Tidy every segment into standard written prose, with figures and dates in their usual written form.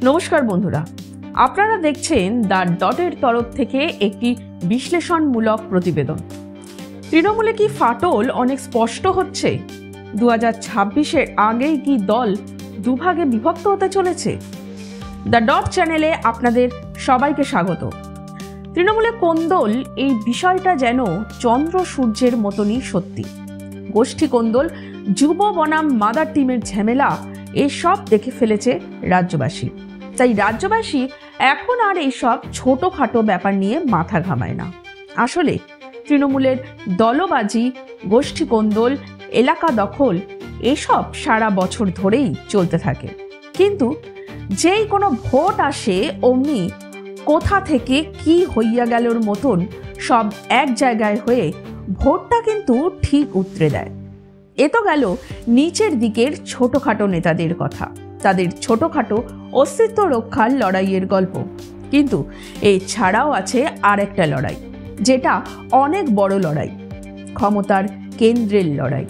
নমস্কার বন্ধুরা, আপনারা দেখছেন দ্য ডটের তরফ থেকে একটি বিশ্লেষণমূলক প্রতিবেদন। তৃণমূলে কি ফাটল অনেক স্পষ্ট হচ্ছে? 2026-এর আগেই কি দল দুভাগে বিভক্ত হতে চলেছে? দ্য ডট চ্যানেলে আপনাদের সবাইকে স্বাগত। তৃণমূলে কোন্দল, এই বিষয়টা যেন চন্দ্র সূর্যের মতনই সত্যি। গোষ্ঠী কোন্দল, যুব বনাম মাদার টিমের ঝামেলা, এসব দেখে ফেলেছে রাজ্যবাসী। তাই রাজ্যবাসী এখন আর এইসব ছোটোখাটো ব্যাপার নিয়ে মাথা ঘামায় না। আসলে তৃণমূলের দলবাজি, গোষ্ঠী কোন্দল, এলাকা দখল এসব সারা বছর ধরেই চলতে থাকে। কিন্তু যেই কোনো ভোট আসে অমনি কোথা থেকে কি হইয়া গেলর মতন সব এক জায়গায় হয়ে ভোটটা কিন্তু ঠিক উতরে দেয়। এ তো গেল নিচের দিকের ছোটোখাটো নেতাদের কথা, তাদের ছোটোখাটো অস্তিত্ব রক্ষার লড়াইয়ের গল্প। কিন্তু এছাড়াও আছে আর একটা লড়াই, যেটা অনেক বড় লড়াই, ক্ষমতার কেন্দ্রের লড়াই।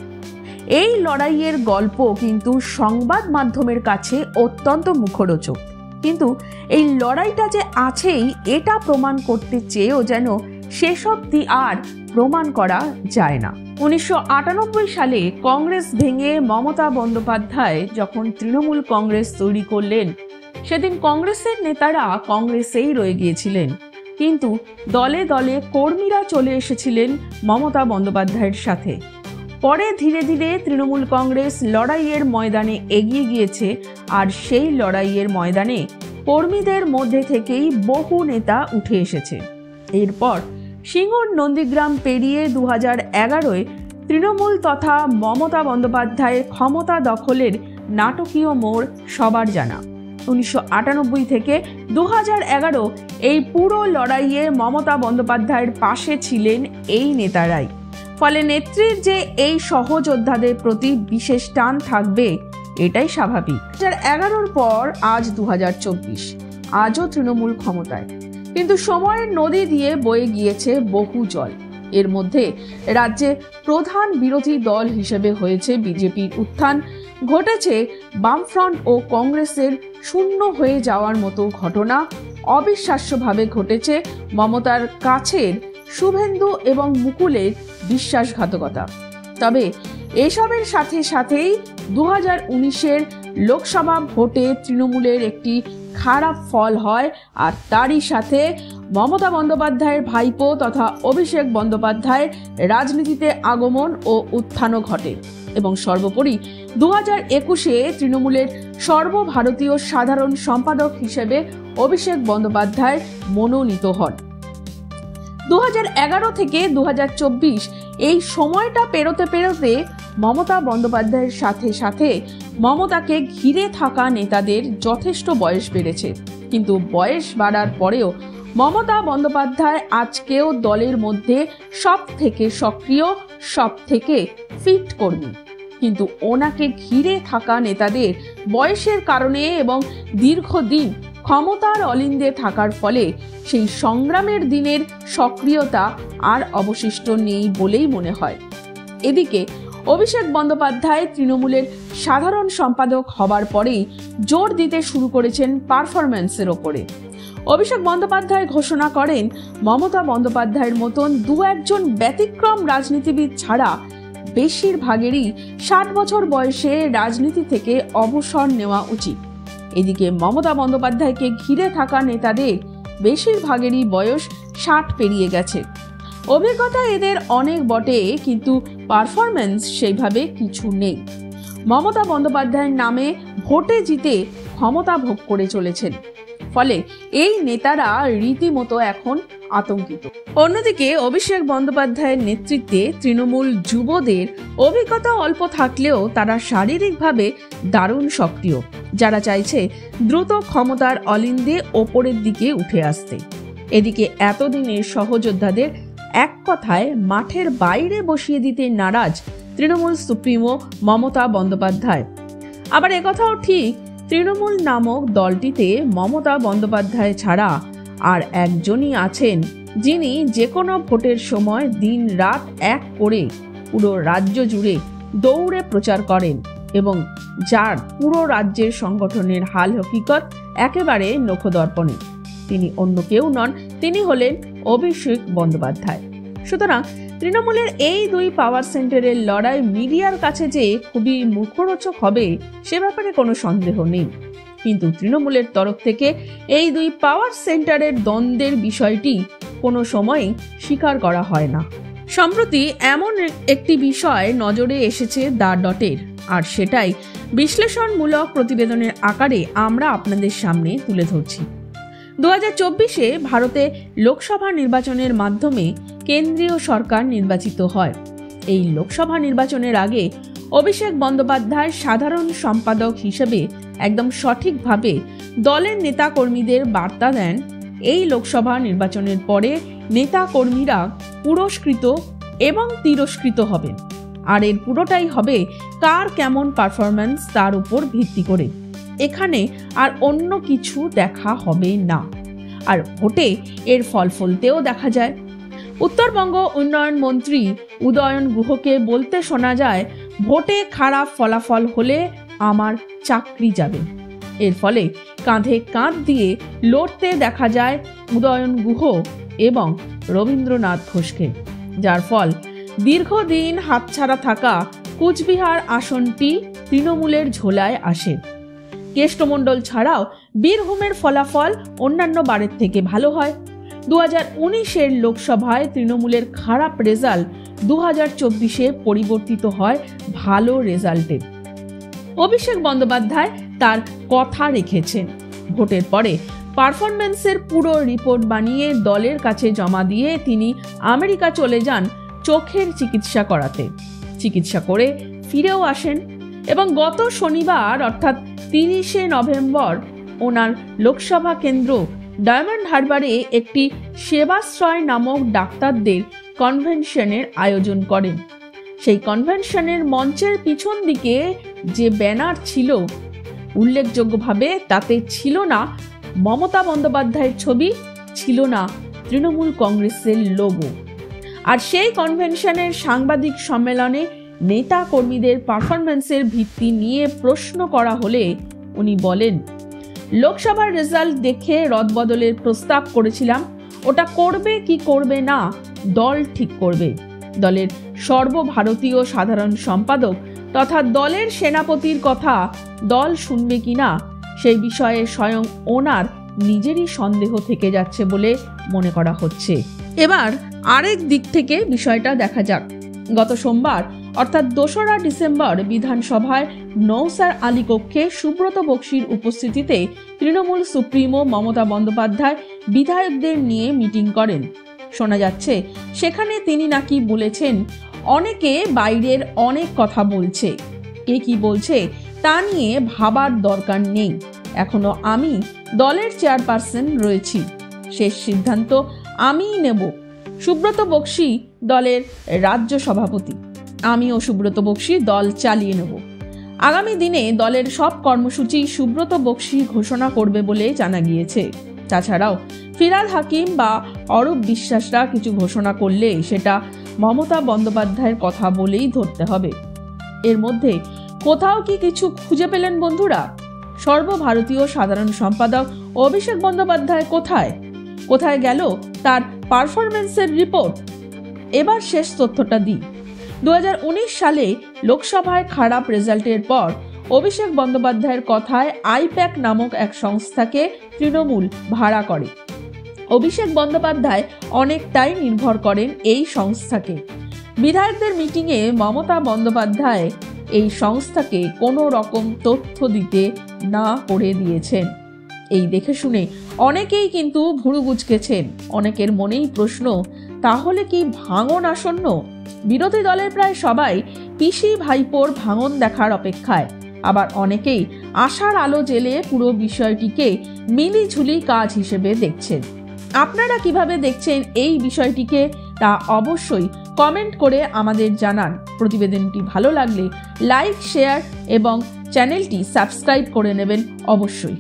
এই লড়াইয়ের গল্প কিন্তু সংবাদ মাধ্যমের কাছে অত্যন্ত মুখরোচক। কিন্তু এই লড়াইটা যে আছেই এটা প্রমাণ করতে চেয়েও যেন শেষ অবধি আর প্রমাণ করা যায় না। 1998 সালে কংগ্রেস ভেঙে মমতা বন্দ্যোপাধ্যায় যখন তৃণমূল কংগ্রেস তৈরি করলেন, সেদিন কংগ্রেসের নেতারা কংগ্রেসেই রয়ে গিয়েছিলেন। কিন্তু দলে দলে কর্মীরা চলে এসেছিলেন মমতা বন্দ্যোপাধ্যায়ের সাথে। পরে ধীরে ধীরে তৃণমূল কংগ্রেস লড়াইয়ের ময়দানে এগিয়ে গিয়েছে, আর সেই লড়াইয়ের ময়দানে কর্মীদের মধ্যে থেকেই বহু নেতা উঠে এসেছে। এরপর সিঙ্গুর নন্দীগ্রাম পেরিয়ে 2011-এ তৃণমূল তথা মমতা বন্দ্যোপাধ্যায়ের ক্ষমতা দখলের নাটকীয় মোড় সবার জানা। 1998 থেকে 2011 এই পুরো লড়াইয়ে মমতা বন্দ্যোপাধ্যায়ের পাশে ছিলেন এই নেতারাই। ফলে নেত্রীর যে এই সহযোদ্ধাদের প্রতি বিশেষ টান থাকবে এটাই স্বাভাবিক। 2011-র পর আজ 2024, আজও তৃণমূল ক্ষমতায়, কিন্তু সময়ের নদী দিয়ে বয়ে গিয়েছে বহু জল। এর মধ্যে রাজ্যে প্রধান বিরোধী দল হিসেবে হয়েছে বিজেপির উত্থান, ঘটেছে বামফ্রন্ট ও কংগ্রেসের শূন্য হয়ে যাওয়ার মতো ঘটনা, অবিশ্বাস্যভাবে ঘটেছে মমতার কাছের শুভেন্দু এবং মুকুলের বিশ্বাসঘাতকতা। তবে এসবের সাথে সাথেই 2019-এর লোকসভা ভোটে তৃণমূলের একটি খারাপ ফল হয়, আর তারই সাথে মমতা বন্দ্যোপাধ্যায়ের ভাইপো তথা অভিষেক বন্দ্যোপাধ্যায়ের রাজনীতিতে আগমন ও উত্থানও ঘটে। এবং সর্বোপরি 2021-এ তৃণমূলের সর্বভারতীয় সাধারণ সম্পাদক হিসেবে অভিষেক বন্দ্যোপাধ্যায় মনোনীত হন। 2011 থেকে 2024 এই সময়টা পেরোতে পেরোতে মমতা বন্দ্যোপাধ্যায়ের সাথে সাথে মমতাকে ঘিরে থাকা নেতাদের যথেষ্ট বয়স বেড়েছে। কিন্তু বয়স বাড়ার পরেও মমতা বন্দ্যোপাধ্যায় আজকেও দলের মধ্যে সব থেকে সক্রিয়, সব থেকে ফিট কর্মী। কিন্তু ওনাকে ঘিরে থাকা নেতাদের বয়সের কারণে এবং দীর্ঘদিন ক্ষমতার অলিন্দে থাকার ফলে সেই সংগ্রামের দিনের সক্রিয়তা আর অবশিষ্ট নেই বলেই মনে হয়। এদিকে অভিষেক বন্দ্যোপাধ্যায় তৃণমূলের সাধারণ সম্পাদক হবার পরেই জোর দিতে শুরু করেছেন পারফরম্যান্সের ওপরে। অভিষেক বন্দ্যোপাধ্যায় ঘোষণা করেন, মমতা বন্দ্যোপাধ্যায়ের মতন দু একজন ব্যতিক্রম রাজনীতিবিদ ছাড়া বেশিরভাগেরই 60 বছর বয়সে রাজনীতি থেকে অবসর নেওয়া উচিত। এদিকে মমতা বন্দ্যোপাধ্যায়কে ঘিরে থাকা নেতাদের বেশিরভাগেরই বয়স 60 পেরিয়ে গেছে। অভিজ্ঞতা এদের অনেক বটে, কিন্তু পারফরম্যান্স সেইভাবে কিছু নেই। মমতা বন্দ্যোপাধ্যায়ের নামে ভোটে জিতে ক্ষমতা ভোগ করে চলেছেন। ফলে এই নেতারা রীতিমতো এখন আতঙ্কিত। অন্যদিকে অভিষেক বন্দ্যোপাধ্যায়ের নেতৃত্বে তৃণমূল যুবদের অভিজ্ঞতা অল্প থাকলেও তারা শারীরিকভাবে দারুণ সক্রিয়, যারা চাইছে দ্রুত ক্ষমতার অলিন্দে ওপরের দিকে উঠে আসতে। এদিকে এতদিনের সহযোদ্ধাদের এক কথায় মাঠের বাইরে বসিয়ে দিতে নারাজ তৃণমূল সুপ্রিমো মমতা বন্দ্যোপাধ্যায়। আবার একথাও ঠিক, তৃণমূল নামক দলটিতে মমতা বন্দ্যোপাধ্যায় ছাড়া আর একজনই আছেন, যিনি যে কোনো ভোটের সময় দিন রাত এক করে পুরো রাজ্য জুড়ে দৌড়ে প্রচার করেন এবং যার পুরো রাজ্যের সংগঠনের হাল হকিকত একেবারে নখদর্পণে। তিনি অন্য কেউ নন, তিনি হলেন অভিষেক বন্দ্যোপাধ্যায়। সুতরাং তৃণমূলের এই দুই পাওয়ার সেন্টারের লড়াই মিডিয়ার কাছে যে খুবই মুখরোচক হবে সে ব্যাপারে কোনো সন্দেহ নেই, কিন্তু তৃণমূলের তরফ থেকে এই দুই পাওয়ার সেন্টারের দ্বন্দ্বের বিষয়টি কোনো সময়ই স্বীকার করা হয় না। সম্প্রতি এমন একটি বিষয় নজরে এসেছে দ্য ডটের, আর সেটাই বিশ্লেষণমূলক প্রতিবেদনের আকারে আমরা আপনাদের সামনে তুলে ধরছি। 2024-এ ভারতে লোকসভা নির্বাচনের মাধ্যমে কেন্দ্রীয় সরকার নির্বাচিত হয়। এই লোকসভা নির্বাচনের আগে অভিষেক বন্দ্যোপাধ্যায় সাধারণ সম্পাদক হিসেবে একদম সঠিকভাবে দলের নেতাকর্মীদের বার্তা দেন, এই লোকসভা নির্বাচনের পরে নেতাকর্মীরা পুরস্কৃত এবং তিরস্কৃত হবেন, আর এর পুরোটাই হবে কার কেমন পারফরম্যান্স তার উপর ভিত্তি করে। এখানে আর অন্য কিছু দেখা হবে না। আর ভোটে এর ফল ফলতেও দেখা যায়। উত্তরবঙ্গ উন্নয়ন মন্ত্রী উদয়ন গুহকে বলতে শোনা যায়, ভোটে খারাপ ফলাফল হলে আমার চাকরি যাবে। এর ফলে কাঁধে কাঁধ দিয়ে লড়তে দেখা যায় উদয়ন গুহ এবং রবীন্দ্রনাথ ঘোষকে, যার ফল দীর্ঘদিন হাতছাড়া থাকা কুচবিহার আসনটি তৃণমূলের ঝোলায় আসে। কেষ্টমণ্ডল ছাড়াও বীরভূমের ফলাফল অন্যান্য বারের থেকে ভালো হয়। 2019-এর লোকসভায় তৃণমূলের খারাপ রেজাল্ট 2024-এ পরিবর্তিত হয় ভালো রেজাল্টে। অভিষেক বন্দ্যোপাধ্যায় তার কথা রেখেছেন। ভোটের পরে পারফরম্যান্সের পুরো রিপোর্ট বানিয়ে দলের কাছে জমা দিয়ে তিনি আমেরিকা চলে যান চোখের চিকিৎসা করাতে। চিকিৎসা করে ফিরেও আসেন এবং গত শনিবার অর্থাৎ 30শে নভেম্বর ওনার লোকসভা কেন্দ্র ডায়মন্ড হারবারে একটি সেবাশ্রয় নামক ডাক্তারদের কনভেনশনের আয়োজন করেন। সেই কনভেনশনের মঞ্চের পিছন দিকে যে ব্যানার ছিল, উল্লেখযোগ্যভাবে তাতে ছিল না মমতা বন্দ্যোপাধ্যায়ের ছবি, ছিল না তৃণমূল কংগ্রেসের লোগো। আর সেই কনভেনশনের সাংবাদিক সম্মেলনে নেতা কর্মীদের পারফরম্যান্সের ভিত্তি নিয়ে প্রশ্ন করা হলে উনি বলেন, লোকসভার রেজাল্ট দেখে রদবদলের প্রস্তাব করেছিলাম, ওটা করবে কি করবে না দল ঠিক করবে। দলের সর্বভারতীয় সাধারণ সম্পাদক তথা দলের সেনাপতির কথা দল শুনবে কিনা সেই বিষয়ে স্বয়ং ওনার নিজেরই সন্দেহ থেকে যাচ্ছে বলে মনে করা হচ্ছে। এবার আরেক দিক থেকে বিষয়টা দেখা যাক। গত সোমবার অর্থাৎ 2রা ডিসেম্বর বিধানসভায় নওসার আলী কক্ষে সুব্রত বক্সির উপস্থিতিতে তৃণমূল সুপ্রিমো মমতা বন্দ্যোপাধ্যায় বিধায়কদের নিয়ে মিটিং করেন। শোনা যাচ্ছে সেখানে তিনি নাকি বলেছেন, অনেকে বাইরের অনেক কথা বলছে, কে কি বলছে তা নিয়ে ভাবার দরকার নেই। এখনো আমি দলের চেয়ারপারসন রয়েছি, শেষ সিদ্ধান্ত আমিই নেব। সুব্রত বক্সি দলের রাজ্য সভাপতি, আমিও সুব্রত বক্সি দল চালিয়ে নেব। আগামী দিনে দলের সব কর্মসূচি সুব্রত বক্সি ঘোষণা করবে বলে জানা গিয়েছে। তাছাড়াও ফিরহাদ হাকিম বা অরূপ বিশ্বাসরা কিছু ঘোষণা করলে সেটা মমতা বন্দ্যোপাধ্যায়ের কথা বলেই ধরতে হবে। এর মধ্যে কোথাও কি কিছু খুঁজে পেলেন বন্ধুরা? সর্বভারতীয় সাধারণ সম্পাদক অভিষেক বন্দ্যোপাধ্যায় কোথায়? কোথায় গেল তার পারফরম্যান্সের রিপোর্ট? এবার শেষ তথ্যটা দিই। 2019 সালে লোকসভায় খারাপ রেজাল্টের পর অভিষেক বন্দ্যোপাধ্যায়ের কথায় আইপ্যাক নামক এক সংস্থাকে তৃণমূল ভাড়া করে। অভিষেক বন্দ্যোপাধ্যায় অনেকটাই নির্ভর করেন এই সংস্থাকে। বিধায়কদের মিটিংয়ে মমতা বন্দ্যোপাধ্যায় এই সংস্থাকে কোনো রকম তথ্য দিতে না করে দিয়েছেন। এই দেখে শুনে অনেকেই কিন্তু ভুরু কুঁচকেছেন। অনেকের মনেই প্রশ্ন, তাহলে কি ভাঙন আসন্ন? বিরোধী দলের প্রায় সবাই পিসি ভাইপোর ভাঙন দেখার অপেক্ষায়, আবার অনেকেই আশার আলো জ্বেলে পুরো বিষয়টিকে মিলিঝুলি কাজ হিসেবে দেখছেন। আপনারা কিভাবে দেখছেন এই বিষয়টিকে তা অবশ্যই কমেন্ট করে আমাদের জানান। প্রতিবেদনটি ভালো লাগলে লাইক, শেয়ার এবং চ্যানেলটি সাবস্ক্রাইব করে নেবেন অবশ্যই।